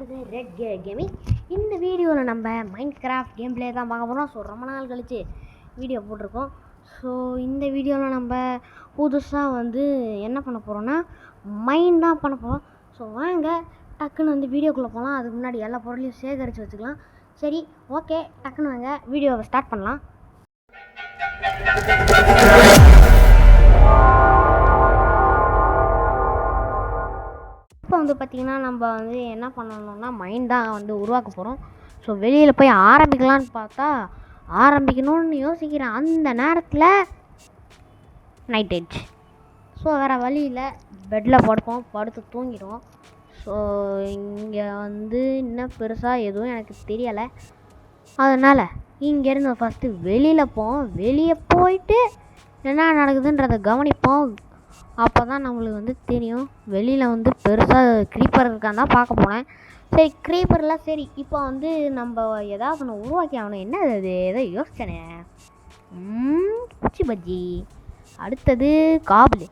இருக்குது red gaming. இந்த வீடியோவில் நம்ம மைண்ட் கிராஃப்ட் கேம் பிளே தான் பார்க்க போகிறோம். ஸோ ரொம்ப நாள் கழித்து வீடியோ போட்டிருக்கோம். ஸோ இந்த வீடியோவில் நம்ம புதுசாக என்ன பண்ண போகிறோன்னா மைண்ட் தான் பண்ண போகிறோம். ஸோ வாங்க டக்குன்னு வீடியோக்குள்ளே போகலாம். அதுக்கு முன்னாடி எல்லா பொருளையும் சேகரித்து வச்சுக்கலாம். சரி, ஓகே, டக்குன்னு வாங்க வீடியோவை ஸ்டார்ட் பண்ணலாம். இப்போ பார்த்திங்கன்னா நம்ம என்ன பண்ணணும்னா மைண்ட் தான் உருவாக்க போகிறோம். ஸோ வெளியில் போய் ஆரம்பிக்கலான்னு பார்த்தா ஆரம்பிக்கணும்னு யோசிக்கிறேன். அந்த நேரத்தில் நைட் ஆயிடுச்சு. ஸோ வேறு வழியில் பெட்டில் படுத்து தூங்கிடுவோம். ஸோ இங்கே இன்னும் பெருசாக எதுவும் எனக்கு தெரியலை. அதனால் இங்கேருந்து ஃபஸ்ட்டு வெளியில் போவோம். வெளியே போயிட்டு என்ன நடக்குதுன்றதை கவனிப்போம். அப்போ தான் நம்மளுக்கு தெரியும். வெளியில் பெருசாக க்ரீப்பர் இருக்கான்னு தான் பார்க்க போனேன். சரி, க்ரீப்பர்லாம் சரி. இப்போ நம்ம ஏதாவது ஒன்று உருவாக்கி ஆகணும். என்ன அது ஏதோ யோசிச்சேனே. குச்சி பஜ்ஜி, அடுத்தது காபிள்,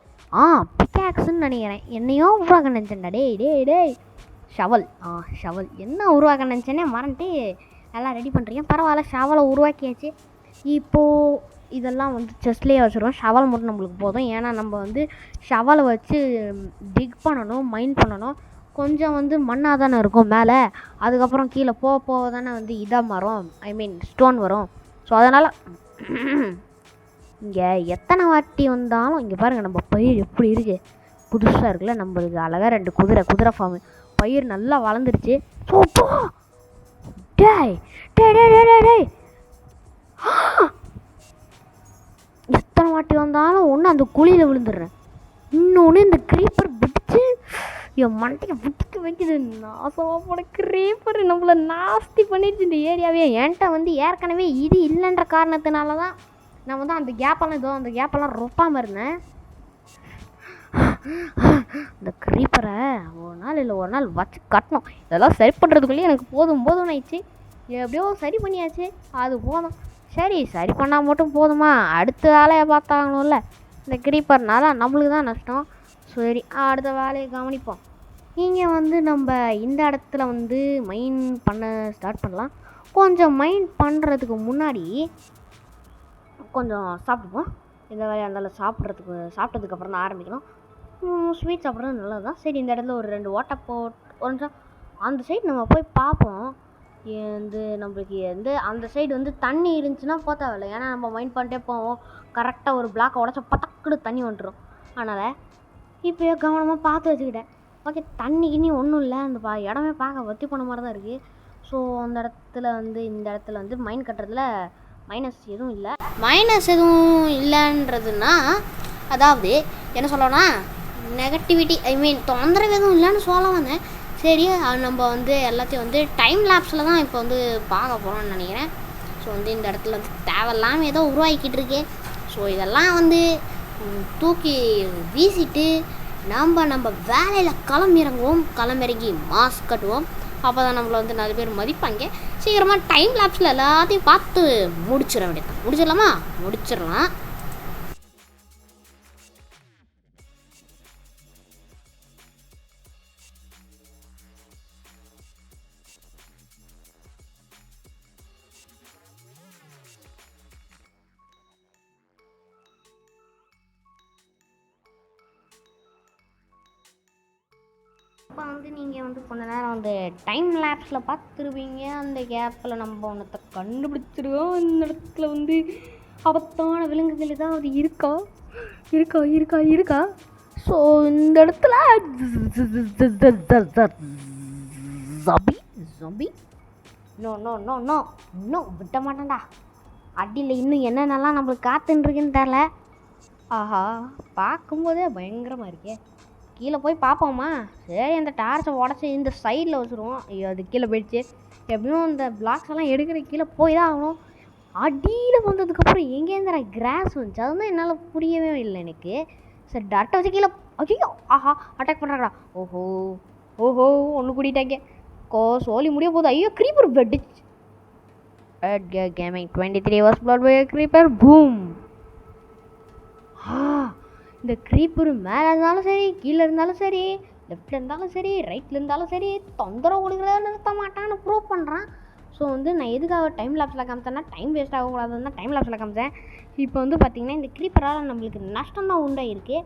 பிக்காக்ஸுன்னு நினைக்கிறேன். என்னையோ உருவாக்க நினச்சேன்டா. டேய் ஷவல். ஷவல் என்ன உருவாக்க நினச்சேனே மறந்துட்டு எல்லாம் ரெடி பண்ணுறீங்க. பரவாயில்ல, ஷவலை உருவாக்கியாச்சு. இப்போது இதெல்லாம் செஸ்ட்லேயே வச்சுருவோம். ஷவல் மட்டும் நம்மளுக்கு போதும். ஏன்னா நம்ம ஷவலை வச்சு டிக் பண்ணணும், மைண்ட் பண்ணணும். கொஞ்சம் மண்ணாக தானே இருக்கும் மேலே. அதுக்கப்புறம் கீழே போக தானே இதாக மாறும், ஸ்டோன் வரும். ஸோ அதனால் இங்கே எத்தனை வாட்டி வந்தாலும் இங்கே பாருங்கள், நம்ம பயிர் எப்படி இருக்குது, புதுசாக இருக்குல்ல. நம்மளுக்கு அழகாக 2 குதிரை ஃபார்மு. பயிர் நல்லா வளர்ந்துருச்சு. டேய் எத்தனை வாட்டி வந்தாலும் ஒன்று அந்த குழியில் விழுந்துடுறேன். இன்னொன்று இந்த க்ரீப்பர் பிடிச்சி என் மண்டையை விட்டுக்க வைக்குது. நாசமாக போன க்ரீப்பர் நம்மளை நாஸ்தி பண்ணிடுச்சு இந்த ஏரியாவே. என்கிட்ட ஏற்கனவே இது இல்லைன்ற காரணத்தினால தான் நான் அந்த கேப்பெல்லாம் ரொப்பாமல் இருந்தேன். இந்த க்ரீப்பரை ஒரு நாள் வச்சு கட்டணும். இதெல்லாம் சரி பண்ணுறதுக்குள்ளேயே எனக்கு போதும் ஆயிடுச்சு. எப்படியோ சரி பண்ணியாச்சு, அது போதும். சரி பண்ணால் மட்டும் போதுமா? அடுத்த வேலையை பார்த்தாங்கணும்ல. இந்த க்ரீப்பர்னால நம்மளுக்கு தான் நஷ்டம். சரி, அடுத்த வேலையை கவனிப்போம். இங்கே நம்ம இந்த இடத்துல மைண்ட் பண்ண ஸ்டார்ட் பண்ணலாம். கொஞ்சம் மைண்ட் பண்ணுறதுக்கு முன்னாடி கொஞ்சம் சாப்பிடுவோம். இந்த வேலையாக இருந்தாலும் சாப்பிட்டதுக்கப்புறம் தான் ஆரம்பிக்கணும். ஸ்வீட் சாப்பிட்றது நல்லது தான். சரி, இந்த இடத்துல ஒரு 2 ஓட்டை ஒரு நிமிஷம் அந்த சைடு நம்ம போய் பார்ப்போம். நம்மளுக்கு அந்த சைடு தண்ணி இருந்துச்சுன்னா தேவையில்லை. ஏன்னா நம்ம மைண்ட் பண்ணிட்டே போவோம். கரெக்டாக ஒரு பிளாக்கை உடச்சா பட்டக்குடு தண்ணி வந்துடும். அதனால் இப்போயே கவனமாக பார்த்து வச்சுக்கிட்டேன். ஓகே, தண்ணிக்குன்னு ஒன்றும் இல்லை. அந்த இடமே பார்க்க வத்தி போன மாதிரி தான் இருக்குது. ஸோ அந்த இடத்துல இந்த இடத்துல மைண்ட் கட்டுறதுல மைனஸ் எதுவும் இல்லை. இல்லைன்றதுன்னா அதாவது என்ன சொல்லணும்னா நெகட்டிவிட்டி, தொந்தரவு எதுவும் இல்லைன்னு சொல்ல வந்தேன். சரி, நம்ம எல்லாத்தையும் டைம் லேப்ஸில் தான் இப்போ பார்க்க போகிறோம்னு நினைக்கிறேன். ஸோ இந்த இடத்துல தேவையில்லாமல் ஏதோ உருவாக்கிட்டு இருக்கேன். ஸோ இதெல்லாம் தூக்கி வீசிட்டு நம்ம வேலையில் களமிறங்கி மாஸ்க் கட்டுவோம். அப்போ தான் நம்மளை நிறைய பேர் மதிப்பாங்க. சீக்கிரமாக டைம் லேப்ஸில் எல்லாத்தையும் பார்த்து முடிச்சிட வேண்டியதான். முடிச்சிடலாம். இப்போ நீங்கள் கொஞ்ச நேரம் டைம் லேப்ஸில் பார்த்துருவீங்க. அந்த கேப்பில் நம்ம ஒன்றத்தை கண்டுபிடிச்சிருவோம். இந்த இடத்துல ஆபத்தான விலங்குகள் ஏதாவது இருக்கா. ஸோ இந்த இடத்துல ஜாம்பி நோ இன்னும் விட்ட மாட்டேன்டா. அடியில் இன்னும் என்னென்னலாம் நம்மளுக்கு காத்துன்னுருக்குன்னு தெரில. ஆஹா, பார்க்கும்போதே பயங்கரமாக இருக்கே. கீழே போய் பார்ப்போமா? சரி, அந்த டார்ச்சை உடச்சி இந்த சைடில் வச்சுருவோம். ஐயோ, அது கீழே போயிடுச்சு. எப்படியும் இந்த பிளாக்ஸ் எல்லாம் எடுக்கிற கீழே போய் தான் ஆகணும். அடியில் வந்ததுக்கப்புறம் எங்கேருந்து கிராஸ் வந்துச்சு, அதுதான் என்னால் புரியவே இல்லை எனக்கு. சரி, டட்டை வச்சு கீழே. ஐயோ, ஆஹா, அட்டாக் பண்ணுறாங்கடா. ஓஹோ ஒன்று கூட்டிட்டாங்க. சோலி முடிய போகுது. ஐயோ, க்ரீப்பர் வெடிச்சு. Gaming 23 was blood by a creeper. Boom. இந்த க்ரீப்பர் மேலே இருந்தாலும் சரி, கீழே இருந்தாலும் சரி, லெஃப்ட்டில் இருந்தாலும் சரி ரைட்டில் இருந்தாலும் சரி தொந்தரவு கொடுக்குறத நிறுத்த மாட்டான்னு ப்ரூவ் பண்ணுறான். ஸோ வந்து நான் எதுக்காக டைம் லேப்ஸில் காமிச்சேன்னா டைம் வேஸ்ட் ஆகக்கூடாதுன்னு தான் டைம் லேப்ஸில் காமிச்சேன். இப்போ வந்து பார்த்திங்கன்னா இந்த க்ரீப்பரால் நம்மளுக்கு நஷ்டம் தான் உண்டாயிருக்கு.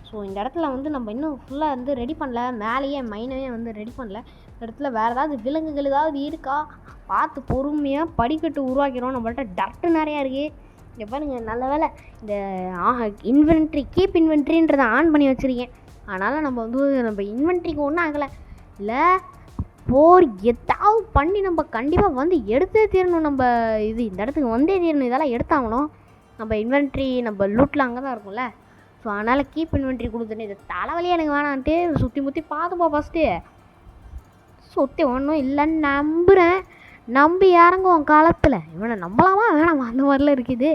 ஸோ இந்த இடத்துல வந்து நம்ம இன்னும் ஃபுல்லாக வந்து ரெடி பண்ணல, மேலேயே மைனவே வந்து ரெடி பண்ணல. இந்த இடத்துல வேறு ஏதாவது விலங்குகள் ஏதாவது இருக்கா பார்த்து பொறுமையாக படிக்கட்டு உருவாக்கிறோம். நம்மள்ட்ட டர்ட்டு நிறையா இருக்குது. இங்கே பாருங்க, நல்ல வேலை இந்த இன்வென்ட்ரி கீப் இன்வென்ட்ரின்றதை ஆன் பண்ணி வச்சுருக்கேன். அதனால் நம்ம வந்து நம்ம இன்வென்ட்ரிக்கு ஒன்றும் ஆகலை. இல்லை போர் ஏதாவது பண்ணி நம்ம கண்டிப்பாக வந்து எடுத்தே தீரணும். நம்ம இந்த இடத்துக்கு வந்தே தீரணும். இதெல்லாம் எடுத்தாகணும். நம்ம இன்வென்ட்ரி நம்ம லூட்டில் அங்கே தான் இருக்கும்ல. ஸோ அதனால் கீப் இன்வென்ட்ரி கொடுத்துட்டு இது தலைவலியே எனக்கு வேணான்ட்டு சுற்றி முற்றி பார்த்துப்பா. ஃபஸ்ட்டு சுற்றி ஒன்றும் இல்லைன்னு நம்புகிறேன். நம்பி இறங்குவோம் காலத்தில். இவனை நம்பலாமா வேணாமா அந்த மாதிரிலாம் இருக்குது.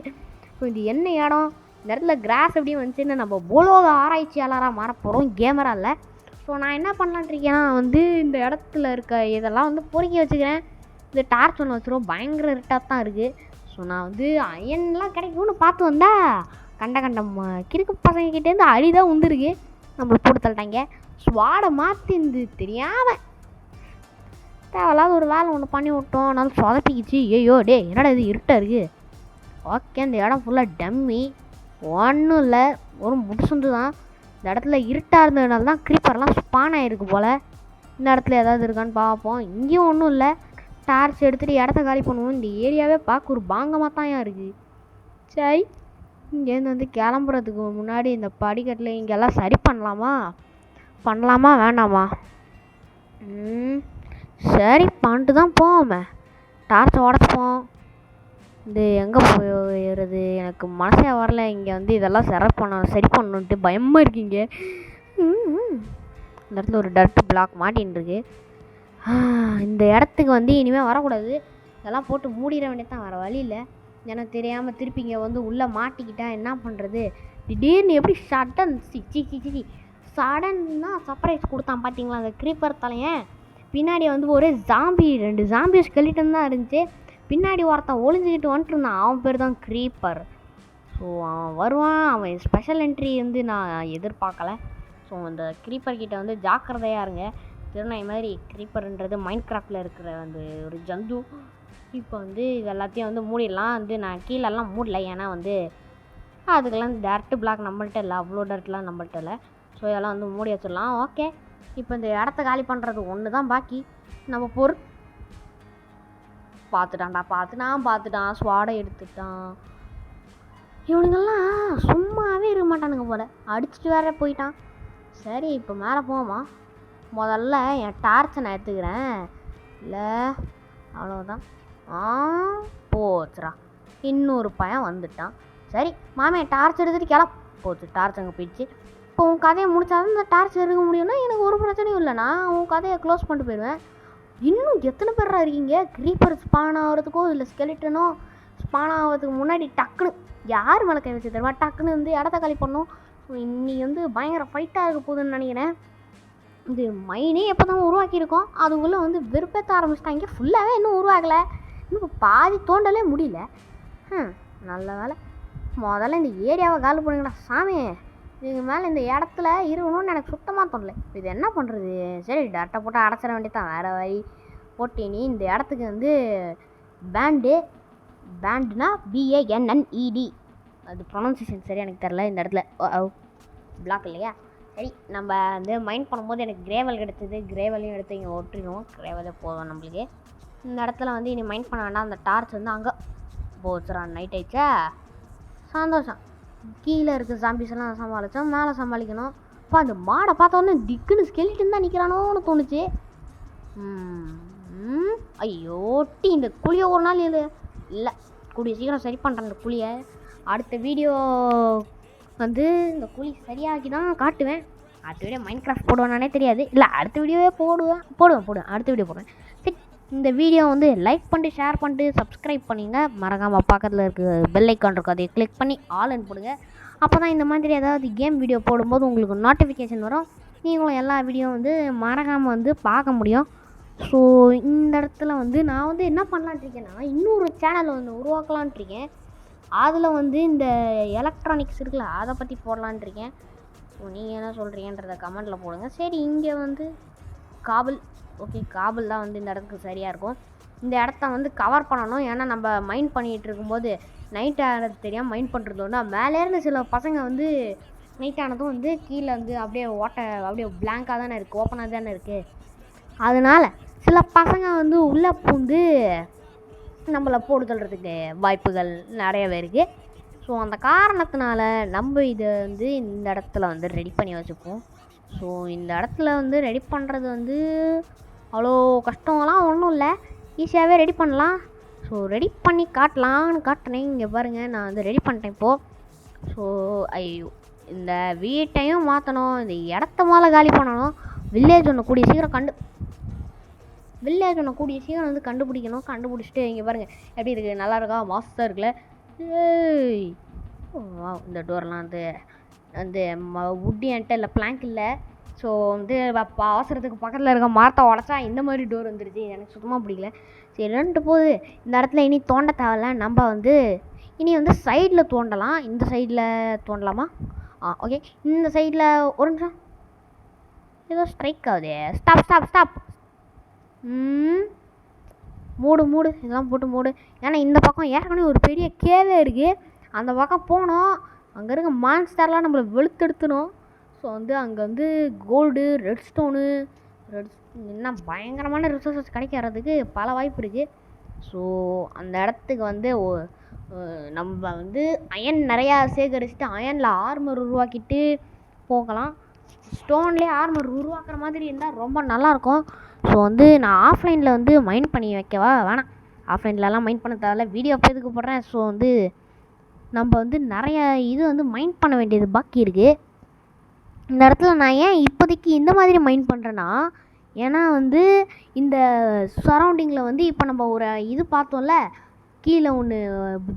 ஸோ இது என்ன இடம், இந்த இடத்துல கிராஸ் எப்படி வந்துச்சுன்னு நம்ம பூலோக ஆராய்ச்சியாளராக மாறப்போகிறோம், கேமரா இல்லை. ஸோ நான் என்ன பண்ணலான்ட்ருக்கேன்னா வந்து இந்த இடத்துல இருக்க இதெல்லாம் வந்து பொறுக்கி வச்சுக்கிறேன். இந்த டார்ச் ஒன்று வச்சுருவோம். பயங்கர இருட்டாக தான் இருக்குது. ஸோ நான் வந்து அயன்லாம் கிடைக்கும்னு பார்த்து வந்தால் கண்ட கிறுக்கு பசங்கக்கிட்டேருந்து அடிதான் உந்துருக்கு. நம்மளை போட்டு தள்ளிட்டாங்க. ஸ்வாடை மாற்றிந்து தெரியாமல் தேவையில்லாத ஒரு வேலை ஒன்று பண்ணி விட்டோம். அதனால சொதப்பிக்கிச்சு. ஐயோ டே என்னடா இது இருட்டாக இருக்குது. ஓகே, இந்த இடம் ஃபுல்லாக டம்மி, ஒன்றும் இல்லை, ஒரு முடிச்சுண்டு தான். இந்த இடத்துல இருட்டாக இருந்ததுனால தான் க்ரீப்பர்லாம் ஸ்பான் ஆகிருக்கு போல். இந்த இடத்துல ஏதாவது இருக்கான்னு பார்ப்போம். இங்கேயும் ஒன்றும் இல்லை. டார்ச் எடுத்துகிட்டு இடத்த காலி பண்ணுவோம். இந்த ஏரியாவே பார்க்க ஒரு பாங்கமாக தான் இருக்குது. சரி, இங்கேருந்து வந்து கிளம்புறதுக்கு முன்னாடி இந்த படிக்கட்டில் இங்கெல்லாம் சரி பண்ணலாமா வேண்டாமா? சரி பண்ணிட்டு தான் போவோமே. டார்ச்சை உடச்சிப்போம். இது எங்கே போயிடுறது எனக்கு மனசே வரல. இங்கே வந்து இதெல்லாம் சரி பண்ணணுன்ட்டு பயமாக இருக்கீங்க. இந்த இடத்துல ஒரு டர்ட் பிளாக் மாட்டின்னு இருக்கு. இந்த இடத்துக்கு வந்து இனிமேல் வரக்கூடாது. இதெல்லாம் போட்டு மூடிட வேண்டியதான், வர வழி இல்லை. எனக்கு தெரியாமல் திருப்பி இங்கே வந்து உள்ளே மாட்டிக்கிட்டா என்ன பண்ணுறது? திடீர்னு எப்படி சடன்னா சர்ப்ரைஸ் கொடுத்தான் பார்த்தீங்களா அந்த க்ரீப்பர் தலையன். பின்னாடி வந்து ஒரு ஜாம்பி 2 ஜாம்பி ஸ்கெலிட்டன் தான் இருந்துச்சு. பின்னாடி ஒருத்தன் ஒளிஞ்சிக்கிட்டு வந்துட்டு இருந்தான். அவன் பேர் தான் க்ரீப்பர். ஸோ அவன் வருவான். அவன் ஸ்பெஷல் என்ட்ரி வந்து நான் எதிர்பார்க்கல. ஸோ அந்த க்ரீப்பர்கிட்ட வந்து ஜாக்கிரதையாக இருங்க. திருநாய் மாதிரி க்ரீப்பர்ன்றது மைண்ட் கிராஃப்டில் இருக்கிற அந்த ஒரு ஜந்து. இப்போ வந்து இது எல்லாத்தையும் வந்து மூடிடலாம். வந்து நான் கீழெல்லாம் மூடல, ஏன்னா வந்து அதுக்கெல்லாம் டர்ட்டு பிளாக் நம்மள்ட்ட இல்லை, அவ்வளோ டர்ட்லாம் நம்மள்ட்ட இல்லை. ஸோ இதெல்லாம் வந்து மூடி வச்சிடலாம். ஓகே, இப்போ இந்த இடத்த காலி பண்ணுறது ஒன்று தான் பாக்கி. நம்ம பார்த்துட்டான். ஸ்வாடை எடுத்துட்டான். இவனுங்கெல்லாம் சும்மாவே இருக்க மாட்டானுங்க போல். அடிச்சுட்டு வேற போயிட்டான். சரி, இப்போ மேலே போவோமா? முதல்ல என் டார்ச்சை நான் எடுத்துக்கிறேன். இல்லை அவ்வளோதான். போச்சுரா, இன்னொரு பையன் வந்துட்டான். சரி மாமே, டார்ச் எடுத்துகிட்டு போச்சு. டார்ச் அங்கே போயிடுச்சு. இப்போ உன் கதையை முடிச்சாதான் இந்த டார்ச் எடுக்க முடியும்னா எனக்கு ஒரு பிரச்சனையும் இல்லைண்ணா. உன் கதையை க்ளோஸ் பண்ணிட்டு போயிடுவேன். இன்னும் எத்தனை பேரா இருக்கீங்க? க்ரீப்பர் ஸ்பான் ஆகிறதுக்கோ இல்லை ஸ்கெலிட்டனோ ஸ்பான் ஆகிறதுக்கு முன்னாடி டக்குன்னு யார் மேலே கை வச்சு தருவா? டக்குன்னு வந்து இடத்த காலி பண்ணோம். ஸோ இன்னைக்கு வந்து பயங்கர ஃபைட்டாக இருக்க போகுதுன்னு நினைக்கிறேன். இது மைனே எப்போ தான் உருவாக்கியிருக்கோம், அதுக்குள்ளே வந்து வெறுப்பேற்ற ஆரம்பிச்சிட்டாங்க. ஃபுல்லாகவே இன்னும் உருவாகலை. இன்னும் பாதி தோண்டலே முடியல. நல்ல வேலை. முதல்ல இந்த ஏரியாவை காலி பண்ணுங்கடா சாமி. இதுக்கு மேலே இந்த இடத்துல இருக்கணும்னு எனக்கு சுத்தமாக தோணலை. இது என்ன பண்ணுறது? சரி, டேரெக்டாக போட்டு அடைச்சிட வேண்டியதான், வேறு வழி. போட்டினி இந்த இடத்துக்கு வந்து பேண்டுனா BANNED. அது ப்ரொனன்சியேஷன் சரி எனக்கு தெரில. இந்த இடத்துல பிளாக் இல்லையா? சரி, நம்ம வந்து மைண்ட் பண்ணும்போது எனக்கு கிரேவல் கிடச்சிது. கிரேவலையும் எடுத்து இங்கே ஒட்டிடுவோம். கிரேவலே போதும் நம்மளுக்கு. இந்த இடத்துல வந்து இனி மைண்ட் பண்ண வேண்டாம். அந்த டார்ச் வந்து அங்கே போச்சுறான். நைட் ஆயிடுச்சா, சந்தோஷம். கீழே இருக்க ஜாம்பிஸ் எல்லாம் சமாளித்தோம், மேலே சமாளிக்கணும். அப்போ அந்த மாடை பார்த்தோன்னே திக்குன்னு ஸ்கெலிட்டன் தான் நிற்கிறானோன்னு தோணுச்சு. ஐயோ டீ, இந்த குழியை ஒரு நாள் இல்லை கூடிய சீக்கிரம் சரி பண்ணுறேன். இந்த குழியை அடுத்த வீடியோ வந்து இந்த குழி சரியாகி தான் காட்டுவேன். அடுத்த வீடியோ மைண்ட் கிராஃப்ட் போடுவேன்னானே தெரியாது. இல்லை அடுத்த வீடியோவே போடுவேன். அடுத்த வீடியோ போடுவேன். சரி, இந்த வீடியோ வந்து லைக் பண்ணிட்டு ஷேர் பண்ணிட்டு சப்ஸ்கிரைப் பண்ணிங்க. மறக்காமல் பக்கத்தில் இருக்க பெல் ஐக்கான் இருக்கும், அதை கிளிக் பண்ணி ஆல்னு போடுங்க. அப்போ தான் இந்த மாதிரி ஏதாவது கேம் வீடியோ போடும்போது உங்களுக்கு நோட்டிஃபிகேஷன் வரும். நீங்களும் எல்லா வீடியோ வந்து மறக்காமல் வந்து பார்க்க முடியும். ஸோ இந்த இடத்துல வந்து நான் வந்து என்ன பண்ணலான்ட்டு இருக்கேன்னா, இன்னொரு சேனல் வந்து உருவாக்கலான்ட்டு இருக்கேன். அதில் வந்து இந்த எலக்ட்ரானிக்ஸ் இருக்குல்ல, அதை பற்றி போடலான்ட்டு இருக்கேன். ஸோ நீங்கள் என்ன சொல்கிறீங்கன்றத கமெண்ட்டில் போடுங்க. சரி, இங்கே வந்து காபுல். ஓகே, காபுல் தான் வந்து இந்த இடத்துக்கு சரியாக இருக்கும். இந்த இடத்த வந்து கவர் பண்ணணும். ஏன்னா நம்ம மைண்ட் பண்ணிகிட்டு இருக்கும்போது நைட் ஆனது தெரியாமல் மைண்ட் பண்ணுறதோன்னா மேலேருந்து சில பசங்க வந்து நைட் ஆனதும் வந்து கீழே வந்து அப்படியே அப்படியே பிளாங்காக தானே இருக்குது, ஓப்பனாக தானே இருக்குது. அதனால் சில பசங்க வந்து உள்ளே பூந்து நம்மளை போட்டு தள்ளுறதுக்கு வாய்ப்புகள் நிறையவே இருக்குது. ஸோ அந்த காரணத்தினால நம்ம இதை வந்து இந்த இடத்துல வந்து ரெடி பண்ணி வச்சுப்போம். ஸோ இந்த இடத்துல வந்து ரெடி பண்ணுறது வந்து அவ்வளோ கஷ்டம்லாம் ஒன்றும் இல்லை, ஈஸியாகவே ரெடி பண்ணலாம். ஸோ ரெடி பண்ணி காட்டலான்னு காட்டினேன். இங்கே பாருங்கள், நான் வந்து ரெடி பண்ணிட்டேன் இப்போது. ஸோ ஐயோ, இந்த வீட்டையும் மாற்றணும், இந்த இடத்த மேலே காலி பண்ணணும். வில்லேஜ் ஒன்று கூடிய சீக்கிரம் வந்து கண்டுபிடிக்கணும். கண்டுபிடிச்சிட்டு இங்கே பாருங்கள் எப்படி இருக்குது, நல்லா இருக்கா, மாஸ்டர் இருக்குல்ல. ஏய், இந்த டோர்லாம் வந்து வந்து வுட் என்கிட்ட இல்லை, பிளாங்க் இல்லை. ஸோ வந்து அவசரத்துக்கு பக்கத்தில் இருக்க மரத்தை உடச்சா இந்த மாதிரி டோர் வந்துடுச்சு. எனக்கு சுத்தமாக பிடிக்கல. சரி, ரெண்டு போது இந்த இடத்துல இனி தோண்ட தேவையில்ல. நம்ம வந்து இனி வந்து சைடில் தோண்டலாம். இந்த சைடில் தோண்டலாமா? ஓகே, இந்த சைடில் ஒரு நிமிஷம், ஏதோ ஸ்ட்ரைக் ஆகுது. ஸ்டாப். மூடு இதெல்லாம் போட்டு மூடு. ஏன்னா இந்த பக்கம் ஏற்கனவே ஒரு பெரிய கேவே இருக்குது. அந்த பக்கம் போனோம், அங்கே இருக்க மான்ஸ்டர்லாம் நம்மளை வெளுத்தெடுத்துடும். ஸோ வந்து அங்கே வந்து கோல்டு, ரெட் ஸ்டோனு, என்ன பயங்கரமான ரிசோர்ஸஸ் கிடைக்கிறதுக்கு பல வாய்ப்பு இருக்குது. ஸோ அந்த இடத்துக்கு வந்து நம்ம வந்து அயன் நிறையா சேகரிச்சுட்டு அயனில் ஆர்மர் உருவாக்கிட்டு போகலாம். ஸ்டோன்லேயே ஆர்மர் உருவாக்குற மாதிரி இருந்தால் ரொம்ப நல்லாயிருக்கும். ஸோ வந்து நான் ஆஃப்லைனில் வந்து மைண்ட் பண்ணி வைக்கவா? வேணாம், ஆஃப்லைன்லலாம் மைண்ட் பண்ண தேவையில்ல, வீடியோ அப்போ எதுக்கு போடுறேன். ஸோ வந்து நம்ம வந்து நிறைய இது வந்து மைண்ட் பண்ண வேண்டியது பாக்கி இருக்குது. இந்த இடத்துல நான் ஏன் இப்போதைக்கு இந்த மாதிரி மைண்ட் பண்ணுறேன்னா, ஏன்னா வந்து இந்த சரௌண்டிங்கில் வந்து இப்போ நம்ம ஒரு இது பார்த்தோம்ல, கீழே ஒன்று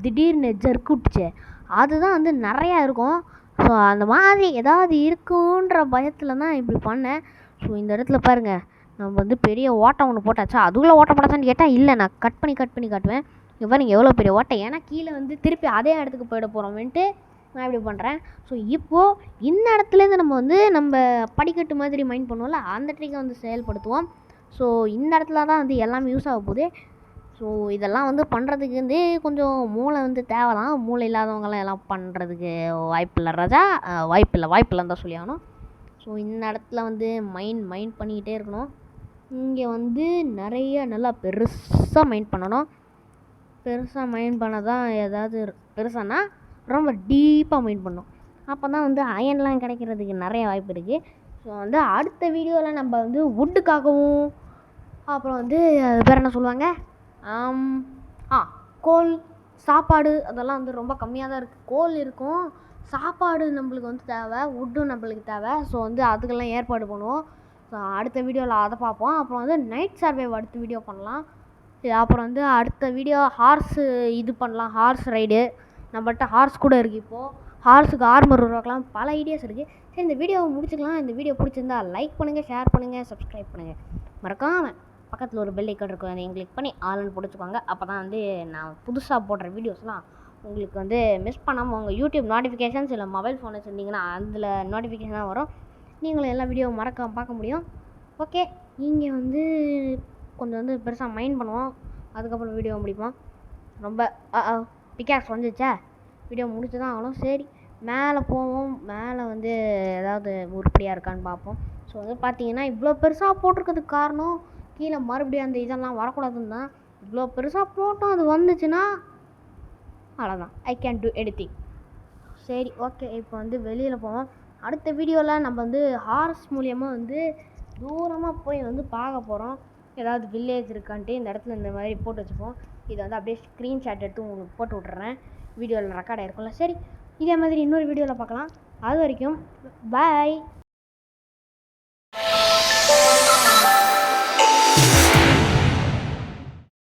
திடீர்னு ஜர்க்கு விட்டுச்சு, அதுதான் வந்து நிறையா இருக்கும். ஸோ அந்த மாதிரி ஏதாவது இருக்குன்ற பயத்தில் தான் இப்படி பண்ணேன். ஸோ இந்த இடத்துல பாருங்கள், நம்ம வந்து பெரிய ஓட்டை ஒன்று போட்டாச்சா, அதுக்குள்ளே ஓட்டை போட்டாச்சான்னு கேட்டால் இல்லை, நான் கட் பண்ணி காட்டுவேன். இங்கே பாருங்கள் எவ்வளோ பெரிய ஓட்டை, ஏன்னா கீழே வந்து திருப்பி அதே இடத்துக்கு போயிட போகிறோம்ன்ட்டு நான் இப்படி பண்ணுறேன். ஸோ இப்போது இந்த இடத்துலேருந்து நம்ம படிக்கட்டு மாதிரி மைண்ட் பண்ணுவோம்ல, அந்த ட்ரிக்கை வந்து செயல்படுத்துவோம். ஸோ இந்த இடத்துல தான் வந்து எல்லாமே யூஸ் ஆக போகுது. ஸோ இதெல்லாம் வந்து பண்ணுறதுக்கு வந்து கொஞ்சம் மூளை வந்து தேவைதான். மூளை இல்லாதவங்களாம் எல்லாம் பண்ணுறதுக்கு வாய்ப்பில்லை ராஜா, வாய்ப்பில்லைன்னு தான் சொல்லி ஆகணும். ஸோ இந்த இடத்துல வந்து மைண்ட் பண்ணிக்கிட்டே இருக்கணும். இங்கே வந்து நிறைய நல்லா பெருசாக மைண்ட் பண்ணணும். பெருசாக மைண்ட் பண்ண தான் ஏதாவது பெருசானா ரொம்ப டீப்பாக மைண்ட் பண்ணணும். அப்போ தான் வந்து அயன்லாம் கிடைக்கிறதுக்கு நிறைய வாய்ப்பு இருக்குது. ஸோ வந்து அடுத்த வீடியோவில் நம்ம வந்து வுட்டுக்காகவும் அப்புறம் வந்து அது பேர் என்ன சொல்லுவாங்க, கோல், சாப்பாடு, அதெல்லாம் வந்து ரொம்ப கம்மியாக தான் இருக்குது. கோல் இருக்கும், சாப்பாடு நம்மளுக்கு வந்து தேவை, வுட்டும் நம்மளுக்கு தேவை. ஸோ வந்து அதுக்கெல்லாம் ஏற்பாடு பண்ணுவோம். ஸோ அடுத்த வீடியோவில் அதை பார்ப்போம். அப்புறம் வந்து நைட் சர்வைவ் அடுத்த வீடியோ பண்ணலாம். அப்புறம் வந்து அடுத்த வீடியோ ஹார்ஸு இது பண்ணலாம், ஹார்ஸ் ரைடு. நம்மள்கிட்ட ஹார்ஸ் கூட இருக்குது. இப்போது ஹார்ஸுக்கு ஆர்மர் உருவாக்கலாம், பல ஐடியாஸ் இருக்குது. சரி, இந்த வீடியோவை முடிச்சுக்கலாம். இந்த வீடியோ பிடிச்சிருந்தா லைக் பண்ணுங்கள், ஷேர் பண்ணுங்கள், சப்ஸ்கிரைப் பண்ணுங்கள். மறக்காமல் பக்கத்தில் ஒரு பெல் ஐக்கான் இருக்கும், அதையும் கிளிக் பண்ணி ஆல்னு பிடிச்சிக்கோங்க. அப்போ தான் வந்து நான் புதுசாக போடுற வீடியோஸ்லாம் உங்களுக்கு வந்து மிஸ் பண்ணாமல் உங்கள் யூடியூப் நோட்டிஃபிகேஷன்ஸ் இல்லை மொபைல் ஃபோன் வச்சுருந்தீங்கன்னா அதில் நோட்டிஃபிகேஷனாக வரும். நீங்களும் எல்லா வீடியோவும் மறக்காம பார்க்க முடியும். ஓகே, இங்கே வந்து கொஞ்சம் வந்து பெருசாக மைண்ட் பண்ணுவோம், அதுக்கப்புறம் வீடியோ முடிப்போம். ரொம்ப பிகாக்ஸ் வந்துச்சா, வீடியோ முடிச்சு தான் ஆகணும். சரி, மேலே போவோம். மேலே வந்து ஏதாவது உருப்படியாக இருக்கான்னு பார்ப்போம். ஸோ வந்து பார்த்தீங்கன்னா இவ்வளோ பெருசாக போட்டிருக்கிறதுக்கு காரணம் கீழே மறுபடியும் அந்த இதெல்லாம் வரக்கூடாதுன்னு தான். இவ்வளோ பெருசாக போட்டோம், அது வந்துச்சுன்னா அவ்வளோதான், ஐ கேன் டூ எனிதிங். சரி, ஓகே, இப்போ வந்து வெளியில் போவோம். அடுத்த வீடியோவில் நம்ம வந்து ஹார்ஸ் மூலியமாக வந்து தூரமாக போய் வந்து பார்க்க போகிறோம், ஏதாவது வில்லேஜ் இருக்கான்ட்டு. இந்த இடத்துல இந்த மாதிரி போட்டு வச்சுப்போம். இதை வந்து அப்படியே ஸ்க்ரீன்ஷாட் எடுத்து உங்களுக்கு போட்டு விட்றேன், வீடியோவில் ரெக்கார்ட் ஆகிருக்கும்ல. சரி, இதே மாதிரி இன்னொரு வீடியோவில் பார்க்கலாம். அது வரைக்கும் பாய்.